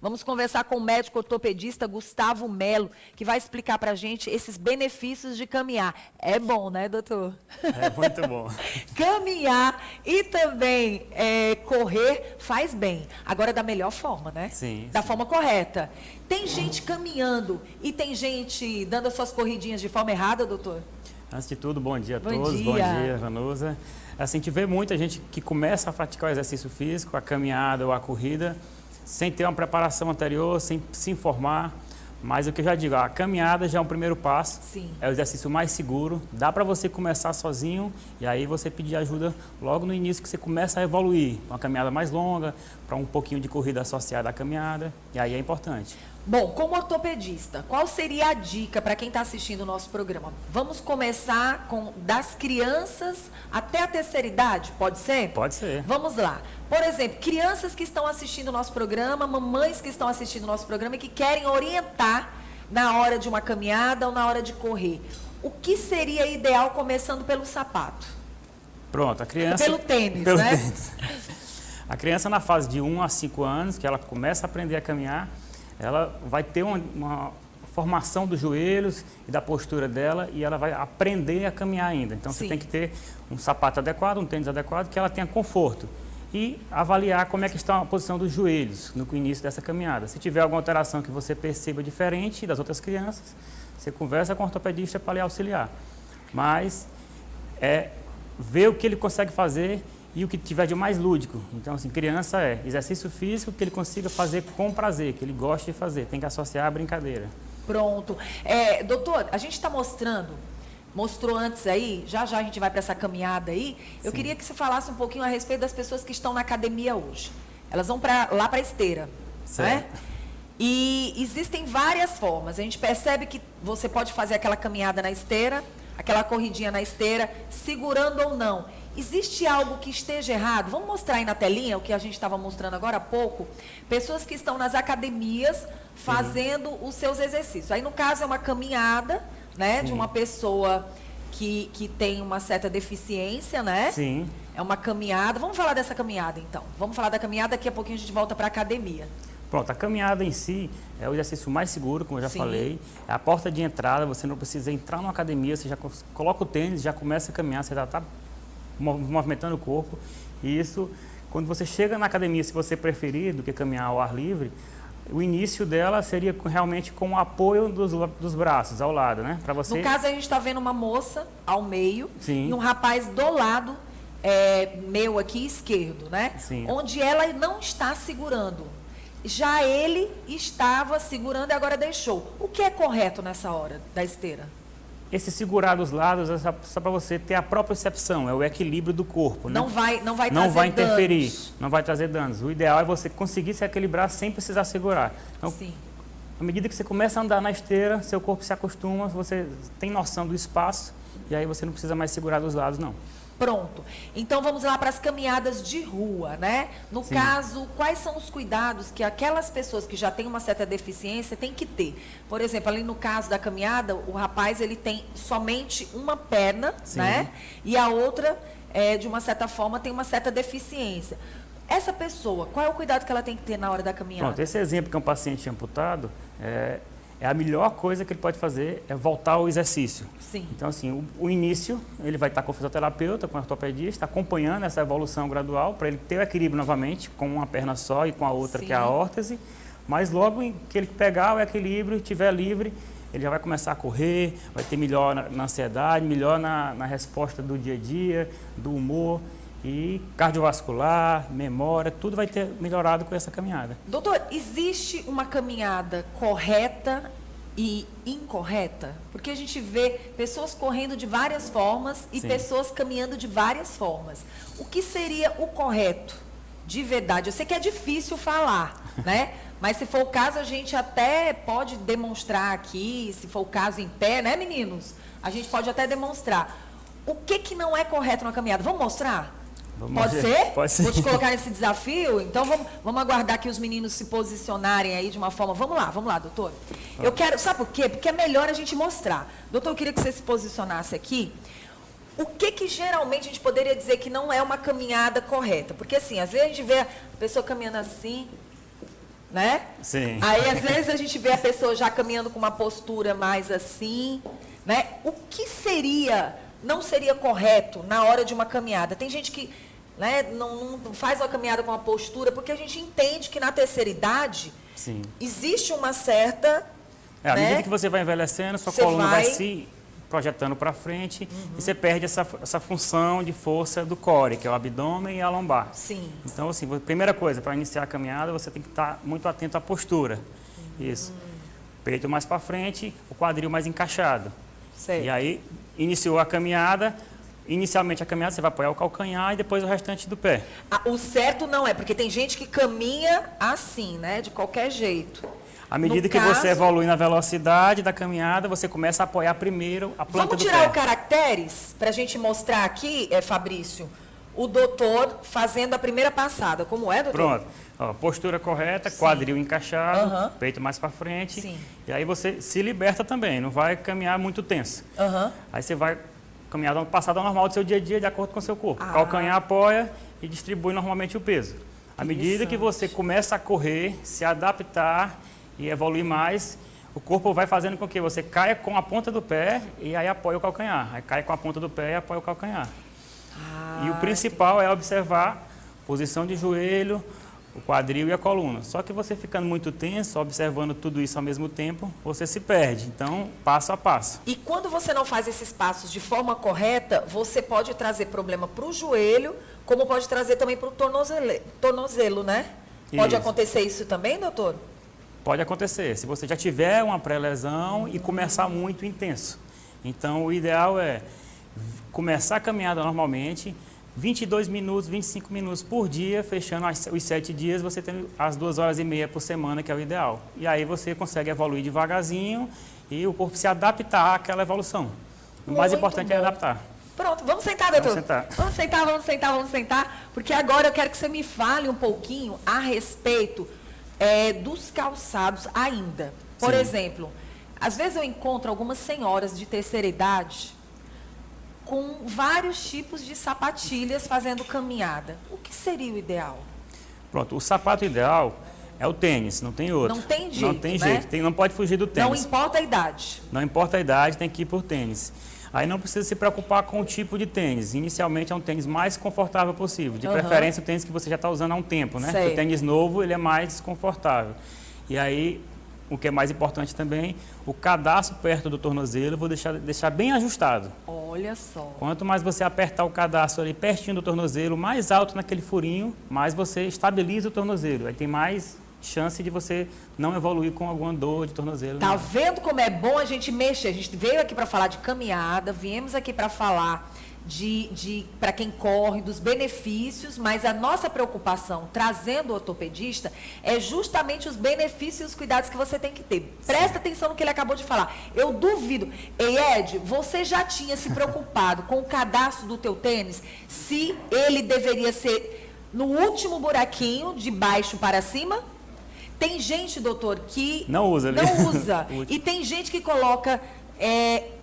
Vamos conversar com o médico ortopedista Gustavo Melo, que vai explicar para a gente esses benefícios de caminhar. É bom, né, doutor? É muito bom. Caminhar e também correr faz bem. Agora, da melhor forma, né? Sim. Da forma correta. Tem gente caminhando e tem gente dando as suas corridinhas de forma errada, doutor? Antes de tudo, bom dia a Bom todos. dia. Bom dia, Vanusa. Assim, a gente vê muita gente que começa a praticar o exercício físico, a caminhada ou a corrida, sem ter uma preparação anterior, sem se informar. Mas o que eu já digo, a caminhada já é um primeiro passo. Sim. É o exercício mais seguro. Dá para você começar sozinho e aí você pedir ajuda logo no início que você começa a evoluir. Uma caminhada mais longa, para um pouquinho de corrida associada à caminhada. E aí é importante. Bom, como ortopedista, qual seria a dica para quem está assistindo o nosso programa? Vamos começar com das crianças até a terceira idade, pode ser? Pode ser. Vamos lá. Por exemplo, crianças que estão assistindo o nosso programa, mamães que estão assistindo o nosso programa e que querem orientar na hora de uma caminhada ou na hora de correr. O que seria ideal começando pelo sapato? Pronto, a criança... Pelo tênis, pelo né? Tênis. A criança na fase de 1 a 5 anos, que ela começa a aprender a caminhar, ela vai ter uma formação dos joelhos e da postura dela e ela vai aprender a caminhar ainda. Então, Sim. Você tem que ter um sapato adequado, um tênis adequado, que ela tenha conforto. E avaliar como é que está a posição dos joelhos no início dessa caminhada. Se tiver alguma alteração que você perceba diferente das outras crianças, você conversa com o ortopedista para lhe auxiliar. Mas ver o que ele consegue fazer e o que tiver de mais lúdico. Então, assim, criança é exercício físico que ele consiga fazer com prazer, que ele goste de fazer. Tem que associar a brincadeira. Pronto. Doutor, a gente está mostrou antes aí, já já a gente vai para essa caminhada aí. Eu Sim. queria que você falasse um pouquinho a respeito das pessoas que estão na academia hoje. Elas vão lá para a esteira, Certo. né? E existem várias formas. A gente percebe que você pode fazer aquela caminhada na esteira, aquela corridinha na esteira, segurando ou não. Existe algo que esteja errado? Vamos mostrar aí na telinha o que a gente estava mostrando agora há pouco. Pessoas que estão nas academias fazendo os seus exercícios. Aí, no caso, é uma caminhada, né? Sim. De uma pessoa que tem uma certa deficiência, né? Sim. É uma caminhada. Vamos falar dessa caminhada, então. Vamos falar da caminhada, daqui a pouquinho a gente volta para a academia. Pronto, a caminhada em si é o exercício mais seguro, como eu já Sim. falei. É a porta de entrada, você não precisa entrar numa academia, você já coloca o tênis, já começa a caminhar, você já está movimentando o corpo. E isso, quando você chega na academia, se você preferir do que caminhar ao ar livre, o início dela seria realmente com o apoio dos braços ao lado, né? Para você... No caso, a gente está vendo uma moça ao meio. Sim. E um rapaz do lado meu aqui esquerdo, né? Sim. Onde ela não está segurando. Já ele estava segurando e agora deixou. O que é correto nessa hora da esteira? Esse segurar dos lados é só para você ter a propriocepção, é o equilíbrio do corpo, né? Não vai Não trazer vai interferir, danos. não vai trazer danos. O ideal é você conseguir se equilibrar sem precisar segurar. Então, Sim. à medida que você começa a andar na esteira, seu corpo se acostuma, você tem noção do espaço e aí você não precisa mais segurar dos lados, não. Pronto. Então vamos lá para as caminhadas de rua, né? No Sim. caso, quais são os cuidados que aquelas pessoas que já têm uma certa deficiência têm que ter? Por exemplo, ali no caso da caminhada, o rapaz ele tem somente uma perna, Sim. né? E a outra, de uma certa forma, tem uma certa deficiência. Essa pessoa, qual é o cuidado que ela tem que ter na hora da caminhada? Pronto, esse exemplo que é um paciente amputado, a melhor coisa que ele pode fazer é voltar ao exercício. Sim. Então, assim, o início, ele vai estar com o fisioterapeuta, com o ortopedista, acompanhando essa evolução gradual para ele ter o equilíbrio novamente, com uma perna só e com a outra, Sim. que é a órtese. Mas logo que ele pegar o equilíbrio, estiver livre, ele já vai começar a correr, vai ter melhor na ansiedade, melhor na resposta do dia a dia, do humor. E cardiovascular, memória, tudo vai ter melhorado com essa caminhada. Doutor, existe uma caminhada correta e incorreta? Porque a gente vê pessoas correndo de várias formas e Sim. pessoas caminhando de várias formas. O que seria o correto, de verdade? Eu sei que é difícil falar, né? Mas se for o caso, a gente até pode demonstrar aqui, se for o caso em pé, né, meninos? A gente pode até demonstrar. O que não é correto na caminhada? Vamos mostrar? Pode ser? Pode ser. Vou te colocar nesse desafio. Então, vamos aguardar que os meninos se posicionarem aí de uma forma... Vamos lá, doutor. Eu quero... Sabe por quê? Porque é melhor a gente mostrar. Doutor, eu queria que você se posicionasse aqui. O que geralmente a gente poderia dizer que não é uma caminhada correta? Porque, assim, às vezes a gente vê a pessoa caminhando assim... né? Sim. Aí, às vezes, a gente vê a pessoa já caminhando com uma postura mais assim, né? O que não seria correto na hora de uma caminhada? Tem gente que, né, não faz uma caminhada com uma postura, porque a gente entende que na terceira idade Sim. existe uma certa... À né? medida que você vai envelhecendo, sua coluna vai se projetando para frente e você perde essa função de força do core, que é o abdômen e a lombar. Sim. Então, assim, primeira coisa, para iniciar a caminhada, você tem que estar muito atento à postura. Isso. Peito mais para frente, o quadril mais encaixado. Certo. E aí, iniciou a caminhada. Inicialmente a caminhada, você vai apoiar o calcanhar e depois o restante do pé. O certo não é, porque tem gente que caminha assim, né? De qualquer jeito. À medida que você evolui na velocidade da caminhada, você começa a apoiar primeiro a planta do pé. Vamos tirar o caracteres para a gente mostrar aqui, Fabrício, o doutor fazendo a primeira passada. Como é, doutor? Pronto. Ó, postura correta, quadril encaixado, peito mais para frente. Sim. E aí você se liberta também, não vai caminhar muito tenso. Aí você vai caminhar uma passada normal do seu dia a dia, de acordo com o seu corpo. Calcanhar apoia e distribui normalmente o peso. À medida que você começa a correr, se adaptar e evoluir mais, o corpo vai fazendo com que você caia com a ponta do pé e aí apoia o calcanhar. Aí cai com a ponta do pé e apoia o calcanhar. E o principal é observar a posição de joelho, o quadril e a coluna. Só que você ficando muito tenso, observando tudo isso ao mesmo tempo, você se perde. Então, passo a passo. E quando você não faz esses passos de forma correta, você pode trazer problema para o joelho, como pode trazer também para o tornozelo, né? Pode acontecer isso também, doutor? Pode acontecer, se você já tiver uma pré-lesão e começar muito intenso. Então, o ideal é começar a caminhada normalmente, 22 minutos, 25 minutos por dia, fechando os 7 dias, você tem as 2h30 por semana, que é o ideal. E aí você consegue evoluir devagarzinho e o corpo se adaptar àquela evolução. O mais importante é adaptar. Pronto, vamos sentar, doutor. Vamos sentar. Vamos sentar, porque agora eu quero que você me fale um pouquinho a respeito dos calçados ainda. Por exemplo, às vezes eu encontro algumas senhoras de terceira idade com vários tipos de sapatilhas fazendo caminhada. O que seria o ideal? Pronto, o sapato ideal é o tênis, não tem outro. Não tem jeito, Não tem jeito, não pode fugir do tênis. Não importa a idade. Não importa a idade, tem que ir por tênis. Aí não precisa se preocupar com o tipo de tênis. Inicialmente é um tênis mais confortável possível. De preferência o tênis que você já está usando há um tempo, né? O tênis novo, ele é mais desconfortável. E aí, o que é mais importante também, o cadarço perto do tornozelo, eu vou deixar bem ajustado. Olha só. Quanto mais você apertar o cadarço ali pertinho do tornozelo, mais alto naquele furinho, mais você estabiliza o tornozelo. Aí tem mais chance de você não evoluir com alguma dor de tornozelo. Tá vendo como é bom a gente mexer? A gente veio aqui para falar de caminhada, viemos aqui para falar para quem corre, dos benefícios, mas a nossa preocupação, trazendo o ortopedista, é justamente os benefícios e os cuidados que você tem que ter. Presta atenção no que ele acabou de falar. Eu duvido. Ei, Ed, você já tinha se preocupado com o cadastro do teu tênis, se ele deveria ser no último buraquinho, de baixo para cima? Tem gente, doutor, que não usa. Não usa. E tem gente que coloca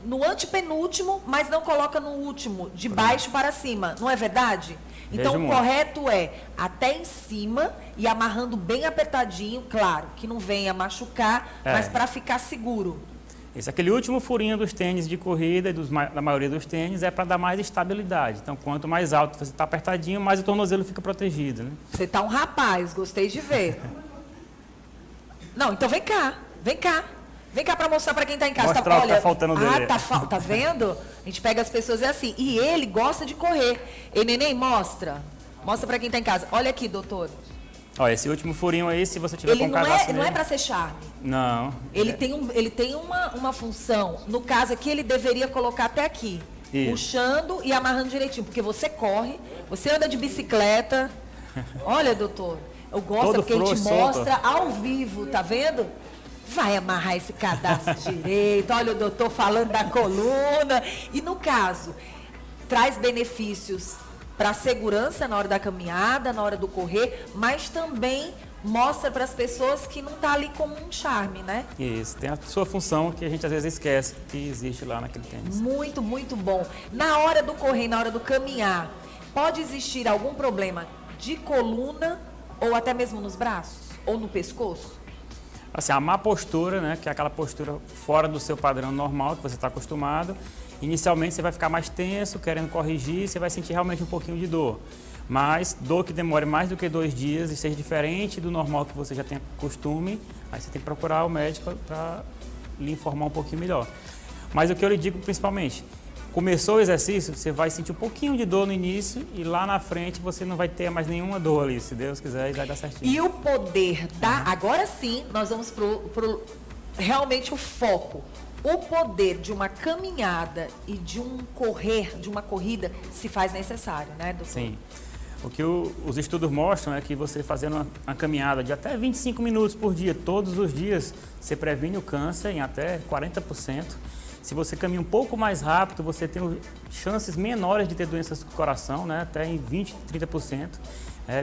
no antepenúltimo, mas não coloca no último, de baixo para cima. Não é verdade? Então, o correto é até em cima e amarrando bem apertadinho, claro, que não venha machucar, mas para ficar seguro. Aquele último furinho dos tênis de corrida, da maioria dos tênis, é para dar mais estabilidade. Então, quanto mais alto você está apertadinho, mais o tornozelo fica protegido, né? Você tá um rapaz, gostei de ver. Não, então vem cá. Vem cá para mostrar para quem está em casa. Mostrar o que tá faltando dele. Tá vendo? A gente pega as pessoas assim. E ele gosta de correr. Ei, neném, mostra. Mostra para quem está em casa. Olha aqui, doutor. Olha, esse último furinho aí, se você tiver com o cadastro não é para ser charme. Não. Ele tem uma função. No caso aqui, ele deveria colocar até aqui. Isso. Puxando e amarrando direitinho. Porque você corre, você anda de bicicleta. Olha, doutor. Eu gosto porque ele te mostra ao vivo, tá vendo? Vai amarrar esse cadastro direito. Olha o doutor falando da coluna. E no caso, traz benefícios para a segurança na hora da caminhada, na hora do correr, mas também mostra para as pessoas que não está ali como um charme, né? Isso, tem a sua função que a gente às vezes esquece que existe lá naquele tênis. Muito, muito bom. Na hora do correr, na hora do caminhar, pode existir algum problema de coluna ou até mesmo nos braços? ou no pescoço? Assim, a má postura, né, que é aquela postura fora do seu padrão normal, que você está acostumado, inicialmente você vai ficar mais tenso, querendo corrigir, você vai sentir realmente um pouquinho de dor. Mas dor que demore mais do que 2 dias e seja diferente do normal que você já tem costume, aí você tem que procurar o médico para lhe informar um pouquinho melhor. Mas o que eu lhe digo principalmente, começou o exercício, você vai sentir um pouquinho de dor no início e lá na frente você não vai ter mais nenhuma dor ali, se Deus quiser, e vai dar certinho. E o poder da... Agora sim, nós vamos pro realmente o foco. O poder de uma caminhada e de um correr, de uma corrida, se faz necessário, né, doutor? Sim. O que os estudos mostram é que você fazendo uma caminhada de até 25 minutos por dia, todos os dias, você previne o câncer em até 40%. Se você caminha um pouco mais rápido, você tem chances menores de ter doenças do coração, né? Até em 20%, 30%.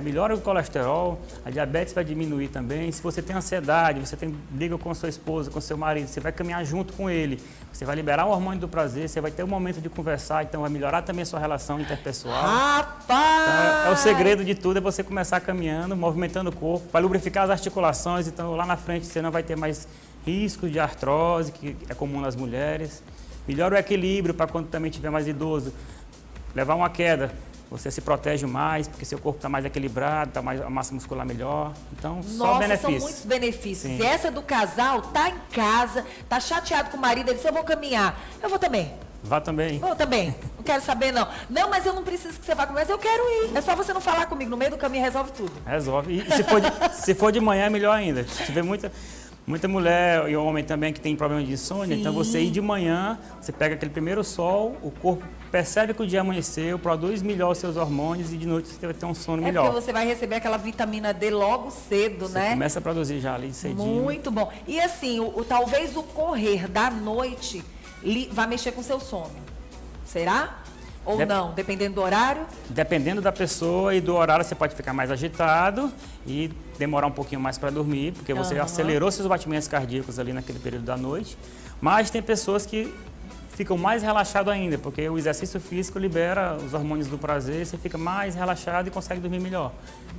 Melhora o colesterol, a diabetes vai diminuir também. Se você tem ansiedade, você tem briga com sua esposa, com seu marido, você vai caminhar junto com ele. Você vai liberar o hormônio do prazer, você vai ter um momento de conversar, então vai melhorar também a sua relação interpessoal. Rapaz! Então, o segredo de tudo é você começar caminhando, movimentando o corpo, vai lubrificar as articulações, então lá na frente você não vai ter mais risco de artrose, que é comum nas mulheres. Melhora o equilíbrio para quando também tiver mais idoso. Levar uma queda, você se protege mais, porque seu corpo está mais equilibrado, está mais a massa muscular melhor. Então, só benefícios. São muitos benefícios. Sim. E essa do casal tá em casa, tá chateado com o marido, ele disse, eu vou caminhar. Eu vou também. Vá também. Vou também. Não quero saber, não. Não, mas eu não preciso que você vá comigo, mas eu quero ir. É só você não falar comigo. No meio do caminho resolve tudo. Resolve. E se for de manhã, é melhor ainda. Se tiver muita mulher e homem também que tem problema de insônia, Sim. então você ir de manhã, você pega aquele primeiro sol, o corpo percebe que o dia amanheceu, produz melhor os seus hormônios e de noite você vai ter um sono melhor. Porque você vai receber aquela vitamina D logo cedo, Você né? começa a produzir já ali cedinho. Muito bom. E assim, talvez o correr da noite vai mexer com o seu sono. Será? Ou não? Dependendo do horário? Dependendo da pessoa e do horário, você pode ficar mais agitado e demorar um pouquinho mais para dormir, porque você acelerou seus batimentos cardíacos ali naquele período da noite. Mas tem pessoas que ficam mais relaxados ainda, porque o exercício físico libera os hormônios do prazer, você fica mais relaxado e consegue dormir melhor.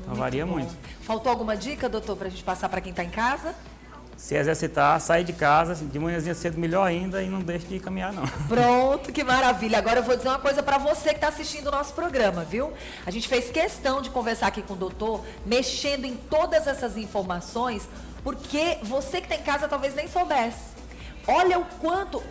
Então varia muito. Faltou alguma dica, doutor, para a gente passar para quem está em casa? Se exercitar, sair de casa, de manhãzinha cedo, melhor ainda, e não deixe de caminhar, não. Pronto, que maravilha. Agora eu vou dizer uma coisa para você que está assistindo o nosso programa, viu? A gente fez questão de conversar aqui com o doutor, mexendo em todas essas informações, porque você que está em casa talvez nem soubesse. Olha o quanto,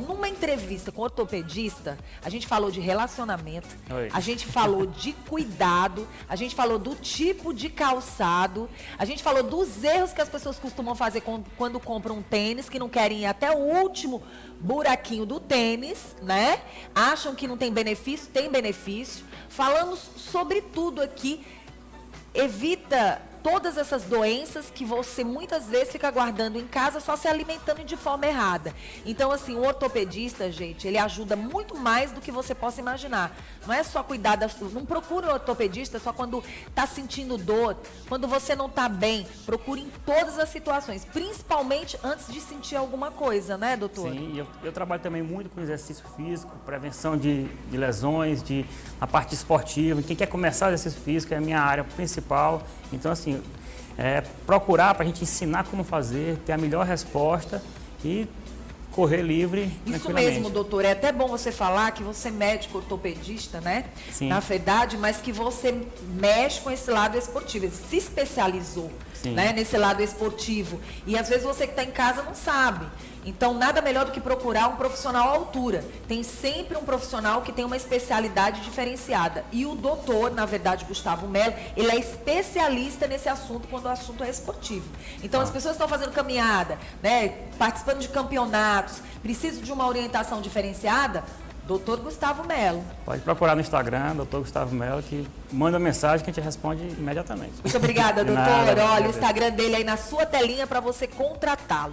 numa entrevista com o ortopedista, a gente falou de relacionamento, a gente falou de cuidado, a gente falou do tipo de calçado, a gente falou dos erros que as pessoas costumam fazer quando compram um tênis, que não querem ir até o último buraquinho do tênis, né? Acham que não tem benefício, tem benefício. Falamos sobre tudo aqui. Evita todas essas doenças que você muitas vezes fica guardando em casa, só se alimentando de forma errada. Então, assim, o ortopedista, gente, ele ajuda muito mais do que você possa imaginar. Não é só cuidar não procure um ortopedista só quando está sentindo dor, quando você não está bem. Procure em todas as situações, principalmente antes de sentir alguma coisa, né, doutor? Sim, eu trabalho também muito com exercício físico, prevenção de lesões, a parte esportiva. Quem quer começar o exercício físico é a minha área principal. Então, assim, procurar para a gente ensinar como fazer, ter a melhor resposta e correr livre. Isso mesmo, doutor. É até bom você falar que você é médico ortopedista, né? Sim. Na verdade, mas que você mexe com esse lado esportivo. Ele se especializou, né, nesse lado esportivo. E às vezes você que está em casa não sabe. Então, nada melhor do que procurar um profissional à altura. Tem sempre um profissional que tem uma especialidade diferenciada. E o doutor, na verdade, Gustavo Melo, ele é especialista nesse assunto quando o assunto é esportivo. Então, as pessoas estão fazendo caminhada, né, participando de campeonatos, precisam de uma orientação diferenciada, doutor Gustavo Melo. Pode procurar no Instagram, doutor Gustavo Melo, que manda mensagem que a gente responde imediatamente. Muito obrigada, doutor. Olha, o Instagram dele aí na sua telinha para você contratá-lo.